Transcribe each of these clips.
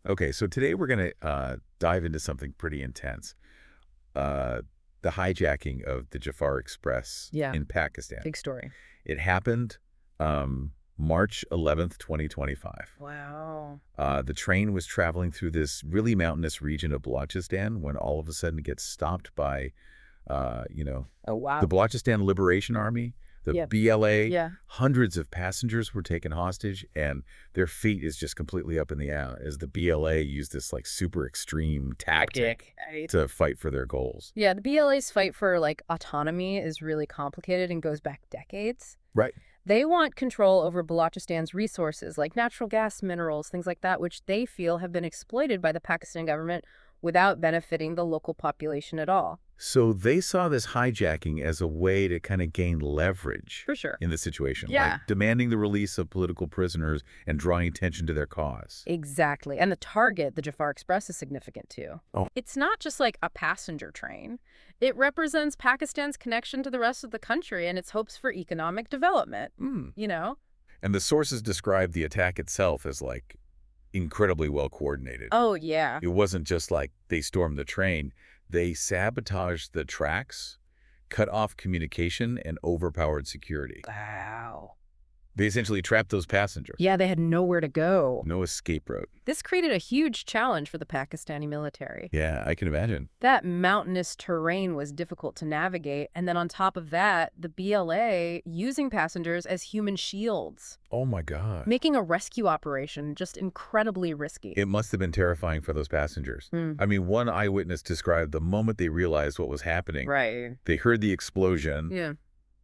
Okay, so today we're going to dive into something pretty intense. Uh, the hijacking of the Jaffar Express Yeah, in Pakistan. big story. It happened March 11th, 2025. Wow. The train was traveling through this really mountainous region of Balochistan when all of a sudden it gets stopped by, Oh, the wow. Balochistan Liberation Army, the Yeah. BLA. Yeah. Hundreds of passengers were taken hostage, and their fate is just completely up in the air as the BLA used this like super extreme tactic Right. to fight for their goals. Yeah, the BLA's fight for autonomy is really complicated and goes back decades. Right. They want control over Balochistan's resources like natural gas, minerals, things like that, which they feel have been exploited by the Pakistan government without benefiting the local population at all. So they saw this hijacking as a way to kind of gain leverage For sure. in the situation, like Yeah. demanding the release of political prisoners and drawing attention to their cause. Exactly. And the target, the Jaffar Express, is significant too. Oh. It's not just like a passenger train. It represents Pakistan's connection to the rest of the country and its hopes for economic development, Mm. you know? And the sources described the attack itself as like incredibly well coordinated. Oh, yeah. It wasn't just like they stormed the train. They sabotaged the tracks, cut off communication, and overpowered security. Wow. They essentially trapped those passengers. Yeah, they had nowhere to go. No escape route. This created a huge challenge for the Pakistani military. Yeah, I can imagine. That mountainous terrain was difficult to navigate, and then on top of that, the BLA using passengers as human shields, Oh my God. making a rescue operation just incredibly risky. It must have been terrifying for those passengers. Mm. I mean, one eyewitness described the moment they realized what was happening. Right. They heard the explosion, Yeah.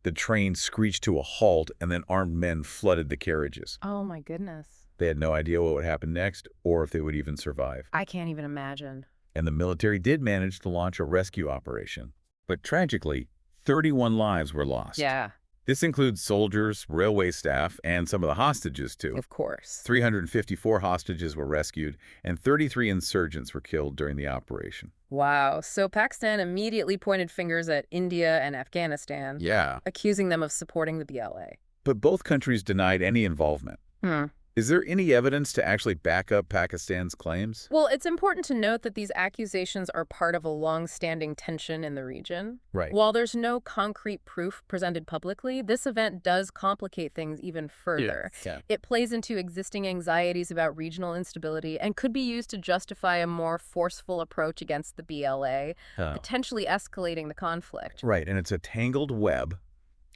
the train screeched to a halt, and then armed men flooded the carriages. Oh my goodness. They had no idea what would happen next or if they would even survive. I can't even imagine. And the military did manage to launch a rescue operation. But tragically, 31 lives were lost. Yeah, This includes soldiers, railway staff, and some of the hostages, too. of course. 354 hostages were rescued, and 33 insurgents were killed during the operation. Wow. So Pakistan immediately pointed fingers at India and Afghanistan, Yeah. accusing them of supporting the BLA. But both countries denied any involvement. Hmm. Is there any evidence to actually back up Pakistan's claims? Well, it's important to note that these accusations are part of a long-standing tension in the region. Right. While there's no concrete proof presented publicly, this event does complicate things even further. Yeah. It plays into existing anxieties about regional instability and could be used to justify a more forceful approach against the BLA, potentially escalating the conflict. Right, and it's a tangled web,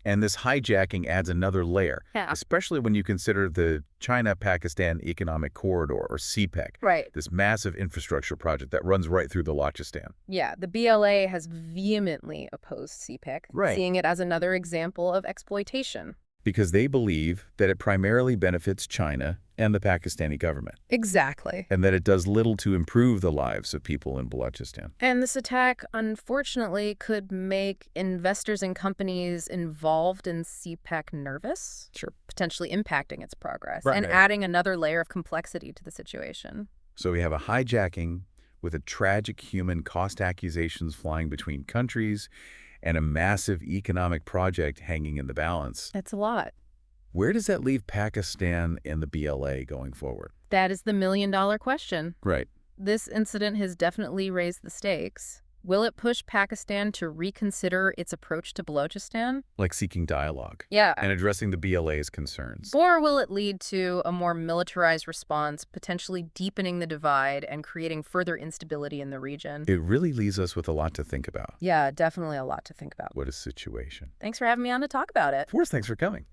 and this hijacking adds another layer, Yeah. especially when you consider the China-Pakistan Economic Corridor, or CPEC, Right. this massive infrastructure project that runs right through the Balochistan. Yeah, the BLA has vehemently opposed CPEC, Right. seeing it as another example of exploitation. Because they believe that it primarily benefits China and the Pakistani government, Exactly. and that it does little to improve the lives of people in Balochistan. And this attack, unfortunately, could make investors and companies involved in CPEC nervous, Sure. potentially impacting its progress Right. and adding another layer of complexity to the situation. So we have a hijacking with a tragic human cost accusations flying between countries and a massive economic project hanging in the balance. That's a lot. Where does that leave Pakistan and the BLA going forward? That is the million-dollar question. Right. This incident has definitely raised the stakes. Will it push Pakistan to reconsider its approach to Balochistan? Like seeking dialogue Yeah. and addressing the BLA's concerns. Or will it lead to a more militarized response, potentially deepening the divide and creating further instability in the region? It really leaves us with a lot to think about. Yeah, definitely a lot to think about. What a situation. Thanks for having me on to talk about it. Of course, thanks for coming.